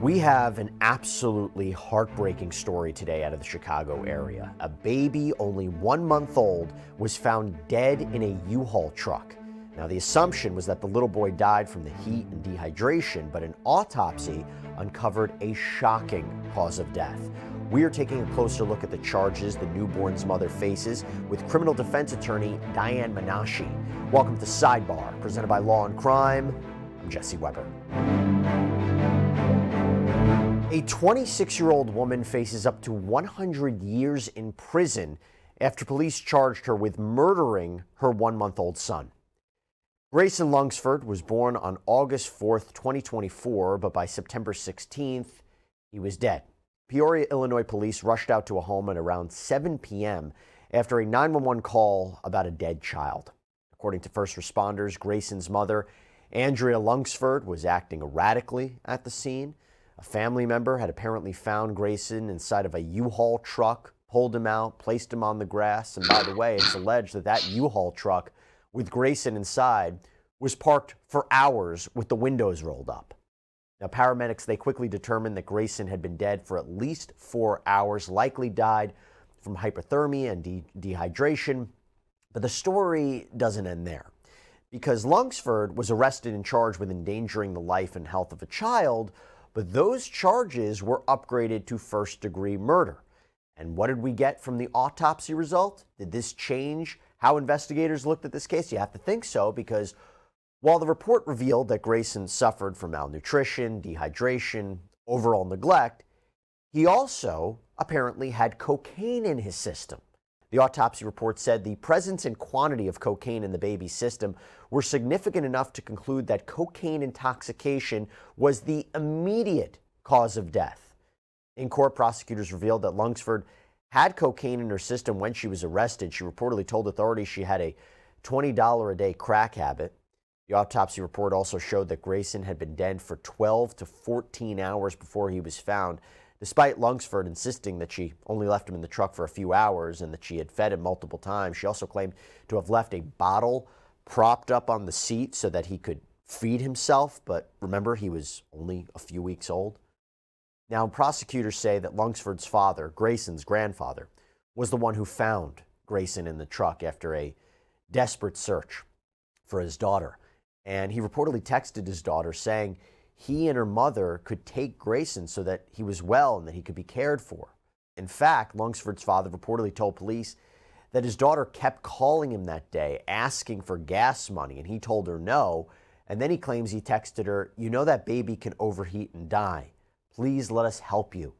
We have an absolutely heartbreaking story today out of the Chicago area. A baby only 1 month old was found dead in a U-Haul truck. Now, the assumption was that the little boy died from the heat and dehydration, but an autopsy uncovered a shocking cause of death. We are taking a closer look at the charges the newborn's mother faces with criminal defense attorney Diane Menashe. Welcome to Sidebar, presented by Law&Crime. I'm Jesse Weber. A 26-year-old woman faces up to 100 years in prison after police charged her with murdering her 1-month-old son. Grayson Lunsford was born on August 4th, 2024, but by September 16th, he was dead. Peoria, Illinois police rushed out to a home at around 7 p.m. after a 911 call about a dead child. According to first responders, Grayson's mother, Andrea Lunsford, was acting erratically at the scene. A family member had apparently found Grayson inside of a U-Haul truck, pulled him out, placed him on the grass, and by the way, it's alleged that that U-Haul truck with Grayson inside was parked for hours with the windows rolled up. Now, paramedics, they quickly determined that Grayson had been dead for at least 4 hours, likely died from hypothermia and dehydration. But the story doesn't end there, because Lunsford was arrested and charged with endangering the life and health of a child, but those charges were upgraded to first-degree murder. And what did we get from the autopsy result? Did this change how investigators looked at this case? You have to think so, because while the report revealed that Grayson suffered from malnutrition, dehydration, overall neglect, he also apparently had cocaine in his system. The autopsy report said the presence and quantity of cocaine in the baby's system were significant enough to conclude that cocaine intoxication was the immediate cause of death. In court, prosecutors revealed that Lunsford had cocaine in her system when she was arrested. She reportedly told authorities she had a $20 a day crack habit. The autopsy report also showed that Grayson had been dead for 12 to 14 hours before he was found, despite Lunsford insisting that she only left him in the truck for a few hours and that she had fed him multiple times. She also claimed to have left a bottle propped up on the seat so that he could feed himself, but remember, he was only a few weeks old. Now, prosecutors say that Lunsford's father, Grayson's grandfather, was the one who found Grayson in the truck after a desperate search for his daughter. And he reportedly texted his daughter saying he and her mother could take Grayson so that he was well and that he could be cared for. In fact, Lunsford's father reportedly told police that his daughter kept calling him that day, asking for gas money, and he told her no. And then he claims he texted her, "You know that baby can overheat and die. Please let us help you."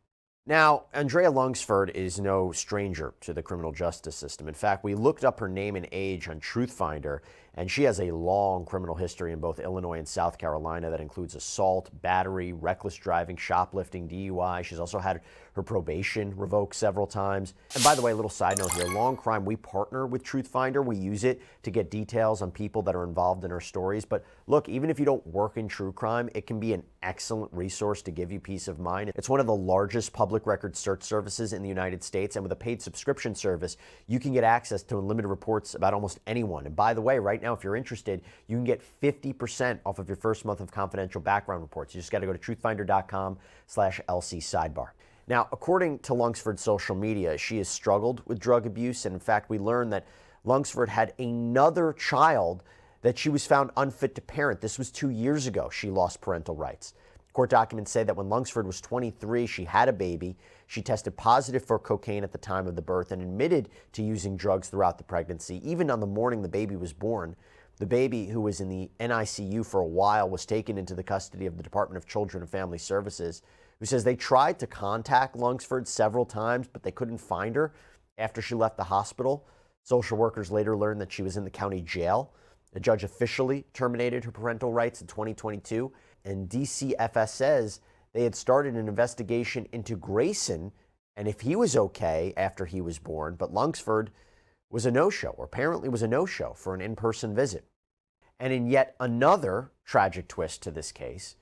Now, Andrea Lunsford is no stranger to the criminal justice system. In fact, we looked up her name and age on TruthFinder, and she has a long criminal history in both Illinois and South Carolina that includes assault, battery, reckless driving, shoplifting, DUI. She's also had her probation revoked several times. And by the way, a little side note here, Law&Crime, we partner with TruthFinder. We use it to get details on people that are involved in our stories. But look, even if you don't work in true crime, it can be an excellent resource to give you peace of mind. It's one of the largest public record search services in the United States, and with a paid subscription service, you can get access to unlimited reports about almost anyone. And by the way, right now, if you're interested, you can get 50% off of your first month of confidential background reports. You just got to go to truthfinder.com/LC Sidebar. Now, according to Lunsford's social media, she has struggled with drug abuse, and in fact, we learned that Lunsford had another child that she was found unfit to parent. This was 2 years ago. She lost parental rights. Court documents say that when Lunsford was 23, she had a baby. She tested positive for cocaine at the time of the birth and admitted to using drugs throughout the pregnancy. Even on the morning the baby was born, the baby, who was in the NICU for a while, was taken into the custody of the Department of Children and Family Services, who says they tried to contact Lunsford several times, but they couldn't find her after she left the hospital. Social workers later learned that she was in the county jail. The judge officially terminated her parental rights in 2022, and DCFS says they had started an investigation into Grayson and if he was okay after he was born, but Lunsford was a no-show, or apparently was a no-show for an in-person visit. And in yet another tragic twist to this case,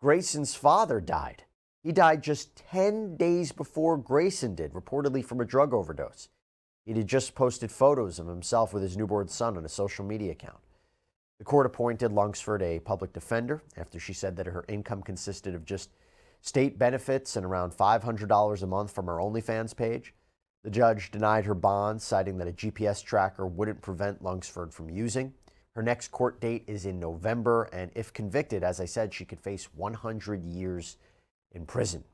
Grayson's father died. He died just 10 days before Grayson did, reportedly from a drug overdose. He had just posted photos of himself with his newborn son on a social media account. The court appointed Lunsford a public defender after she said that her income consisted of just state benefits and around $500 a month from her OnlyFans page. The judge denied her bond, citing that a GPS tracker wouldn't prevent Lunsford from using. Her next court date is in November, and if convicted, as I said, she could face 100 years in prison.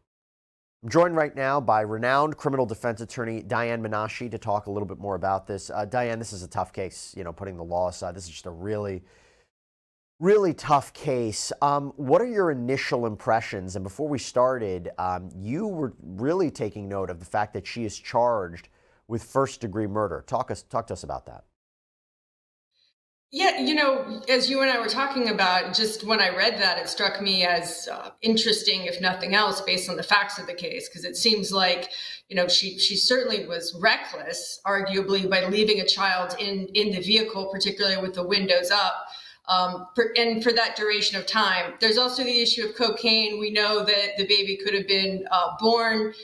I'm joined right now by renowned criminal defense attorney Diane Menashe to talk a little bit more about this. Diane, this is a tough case, putting the law aside. This is just a really, really tough case. What are your initial impressions? And before we started, you were really taking note of the fact that she is charged with first-degree murder. Talk to us about that. Yeah, as you and I were talking about, just when I read that, it struck me as interesting, if nothing else, based on the facts of the case, because it seems like, she certainly was reckless, arguably, by leaving a child in the vehicle, particularly with the windows up. And for that duration of time. There's also the issue of cocaine. We know that the baby could have been born.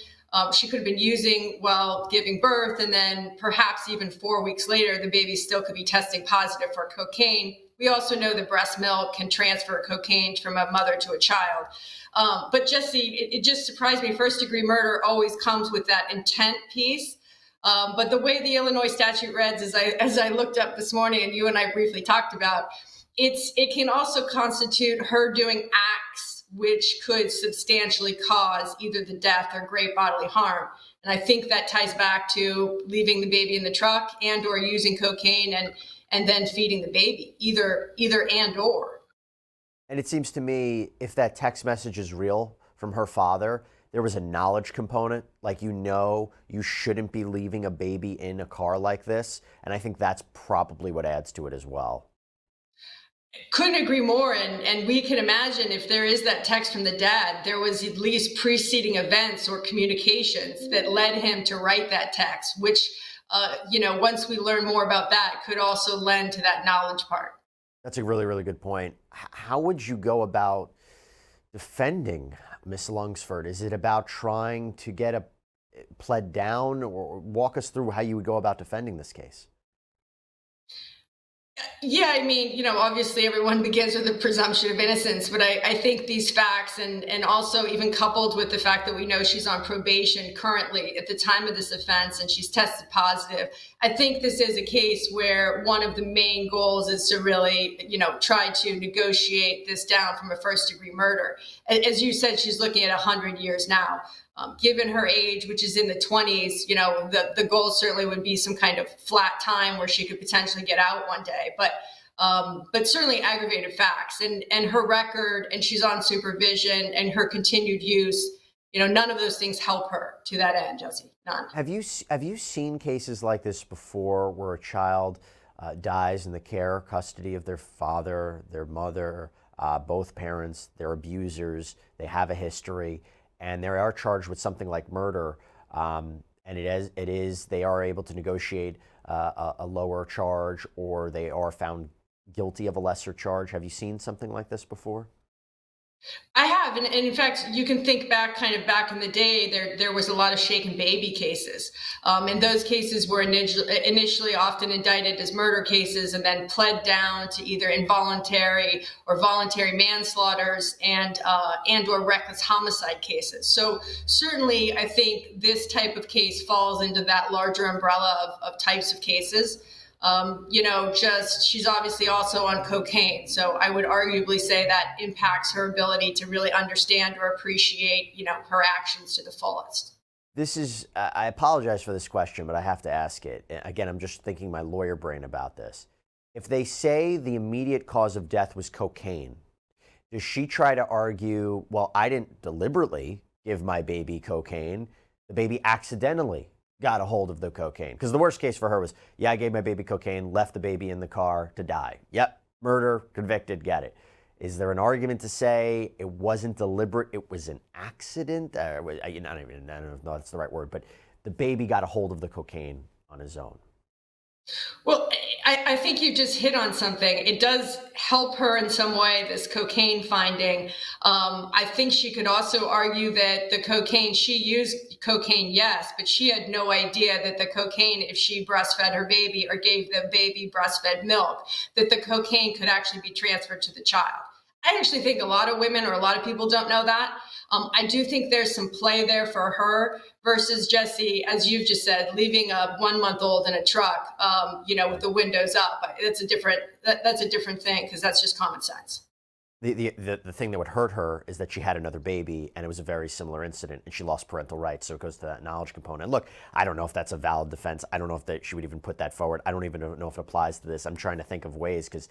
She could have been using while giving birth, and then perhaps even 4 weeks later, the baby still could be testing positive for cocaine. We also know that breast milk can transfer cocaine from a mother to a child. But Jesse, it just surprised me. First-degree murder always comes with that intent piece. But the way the Illinois statute reads, as I looked up this morning, and you and I briefly talked about, it can also constitute her doing acts which could substantially cause either the death or great bodily harm. And I think that ties back to leaving the baby in the truck and or using cocaine and then feeding the baby, either and or. And it seems to me, if that text message is real from her father, there was a knowledge component, like you shouldn't be leaving a baby in a car like this. And I think that's probably what adds to it as well. Couldn't agree more. And we can imagine if there is that text from the dad, there was at least preceding events or communications that led him to write that text, which, once we learn more about that, could also lend to that knowledge part. That's a really, really good point. How would you go about defending Miss Lunsford? Is it about trying to get a pled down, or walk us through how you would go about defending this case? Yeah, I mean, obviously everyone begins with a presumption of innocence, but I think these facts and also even coupled with the fact that we know she's on probation currently at the time of this offense and she's tested positive, I think this is a case where one of the main goals is to really, try to negotiate this down from a first-degree murder. As you said, she's looking at 100 years now. Given her age, which is in the 20s, the goal certainly would be some kind of flat time where she could potentially get out one day. But certainly aggravated facts and her record, and she's on supervision, and her continued use, none of those things help her to that end, Jesse. None. Have you seen cases like this before, where a child dies in the care or custody of their father, their mother, both parents, they're abusers, they have a history, and they are charged with something like murder, and they are able to negotiate a lower charge, or they are found guilty of a lesser charge? Have you seen something like this before? I have, and in fact, you can think back, kind of back in the day, there was a lot of shaken baby cases, and those cases were initially often indicted as murder cases, and then pled down to either involuntary or voluntary manslaughters and or reckless homicide cases. So certainly, I think this type of case falls into that larger umbrella of types of cases. She's obviously also on cocaine. So I would arguably say that impacts her ability to really understand or appreciate, her actions to the fullest. I apologize for this question, but I have to ask it. Again, I'm just thinking my lawyer brain about this. If they say the immediate cause of death was cocaine, does she try to argue, well, I didn't deliberately give my baby cocaine, the baby accidentally got a hold of the cocaine? Because the worst case for her was, yeah, I gave my baby cocaine, left the baby in the car to die. Yep, murder, convicted, get it. Is there an argument to say it wasn't deliberate, it was an accident? I don't know if that's the right word, but the baby got a hold of the cocaine on his own. Well, I think you just hit on something. It does help her in some way, this cocaine finding. I think she could also argue that the cocaine, she used cocaine, yes, but she had no idea that the cocaine, if she breastfed her baby or gave the baby breastfed milk, that the cocaine could actually be transferred to the child. I actually think a lot of women or a lot of people don't know that. I do think there's some play there for her versus Jesse, as you've just said, leaving a 1-month-old in a truck, with the windows up. That's a different thing because that's just common sense. The thing that would hurt her is that she had another baby and it was a very similar incident and she lost parental rights. So it goes to that knowledge component. Look, I don't know if that's a valid defense. I don't know if she would even put that forward. I don't even know if it applies to this. I'm trying to think of ways because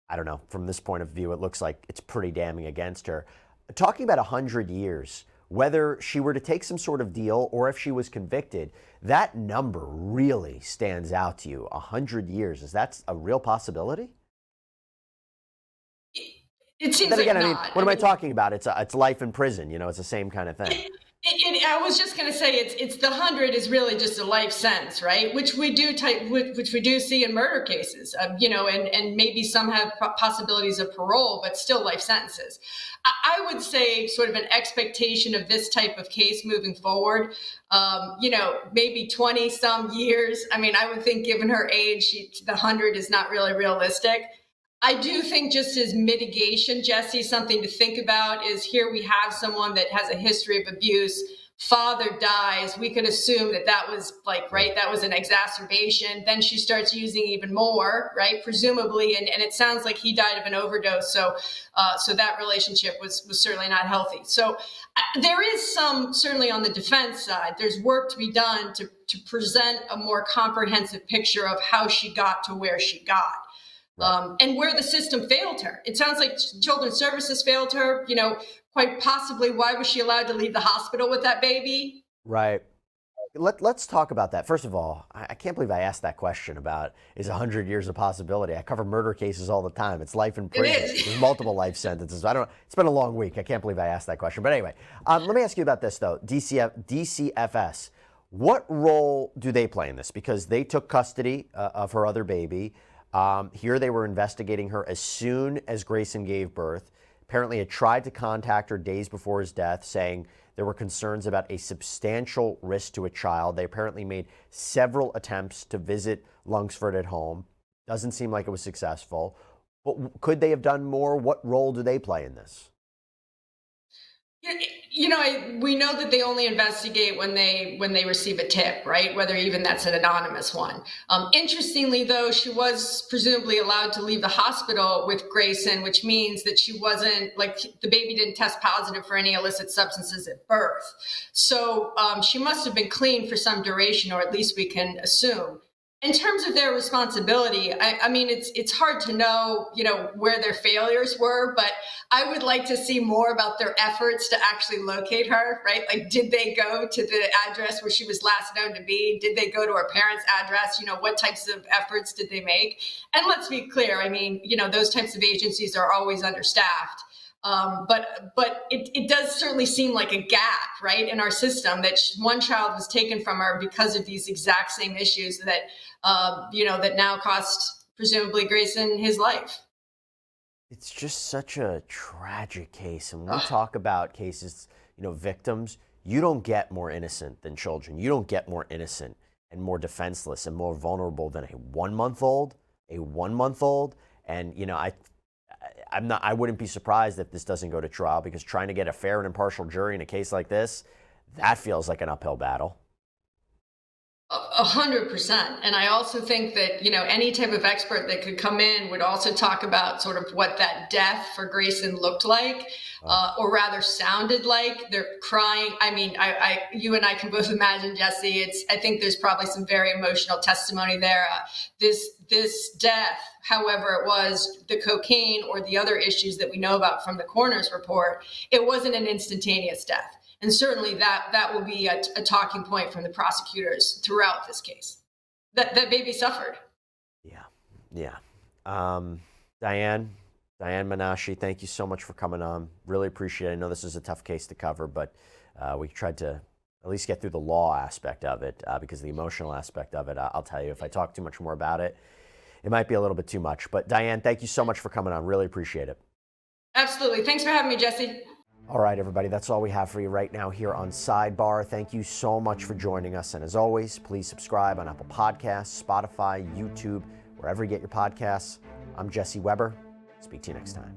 I don't know. From this point of view, it looks like it's pretty damning against her. Talking about 100 years, whether she were to take some sort of deal or if she was convicted, that number really stands out to you. 100 years, is that a real possibility? It seems then again, like I mean, not. what am I talking about? It's life in prison. It's the same kind of thing. I was just going to say it's the 100 is really just a life sentence, right? Which we do see in murder cases, and maybe some have possibilities of parole, but still life sentences. I would say sort of an expectation of this type of case moving forward, maybe 20 some years. I mean, I would think given her age, the 100 is not really realistic. I do think just as mitigation, Jesse, something to think about is here we have someone that has a history of abuse. Father dies. We could assume that was that was an exacerbation. Then she starts using even more, right? Presumably. And it sounds like he died of an overdose. So that relationship was certainly not healthy. So there is some, certainly on the defense side, there's work to be done to present a more comprehensive picture of how she got to where she got. And where the system failed her. It sounds like Children's Services failed her, quite possibly. Why was she allowed to leave the hospital with that baby? Right. Let's talk about that. First of all, I can't believe I asked that question about is 100 years a possibility. I cover murder cases all the time. It's life in prison. There's multiple life sentences. It's been a long week. I can't believe I asked that question. But anyway, let me ask you about this, though. DCFS, what role do they play in this? Because they took custody of her other baby. Here they were investigating her as soon as Grayson gave birth. Apparently had tried to contact her days before his death, saying there were concerns about a substantial risk to a child. They apparently made several attempts to visit Lunsford at home. Doesn't seem like it was successful. But could they have done more? What role do they play in this? We know that they only investigate when they receive a tip, right? Whether even that's an anonymous one. Interestingly, though, she was presumably allowed to leave the hospital with Grayson, which means that she wasn't, the baby didn't test positive for any illicit substances at birth. So she must have been clean for some duration, or at least we can assume. In terms of their responsibility, I mean, it's hard to know, where their failures were, but I would like to see more about their efforts to actually locate her, right? Like, did they go to the address where she was last known to be? Did they go to her parents' address? What types of efforts did they make? And let's be clear, I mean, those types of agencies are always understaffed. But it does certainly seem like a gap, right, in our system that one child was taken from her because of these exact same issues that, that now cost presumably Grayson his life. It's just such a tragic case. And when we talk about cases, victims, you don't get more innocent than children. You don't get more innocent and more defenseless and more vulnerable than a 1-month-old, And, I wouldn't be surprised if this doesn't go to trial, because trying to get a fair and impartial jury in a case like this, that feels like an uphill battle. 100%. And I also think that, any type of expert that could come in would also talk about sort of what that death for Grayson looked like, or rather sounded like. They're crying. I mean, you and I can both imagine, Jesse, I think there's probably some very emotional testimony there. This death, however it was, the cocaine or the other issues that we know about from the coroner's report, it wasn't an instantaneous death. And certainly that will be a talking point from the prosecutors throughout this case. That baby suffered. Yeah. Diane Menashe, thank you so much for coming on. Really appreciate it. I know this is a tough case to cover, but we tried to at least get through the law aspect of it, because the emotional aspect of it, I'll tell you, if I talk too much more about it, it might be a little bit too much. But Diane, thank you so much for coming on. Really appreciate it. Absolutely. Thanks for having me, Jesse. All right, everybody, that's all we have for you right now here on Sidebar. Thank you so much for joining us. And as always, please subscribe on Apple Podcasts, Spotify, YouTube, wherever you get your podcasts. I'm Jesse Weber. Speak to you next time.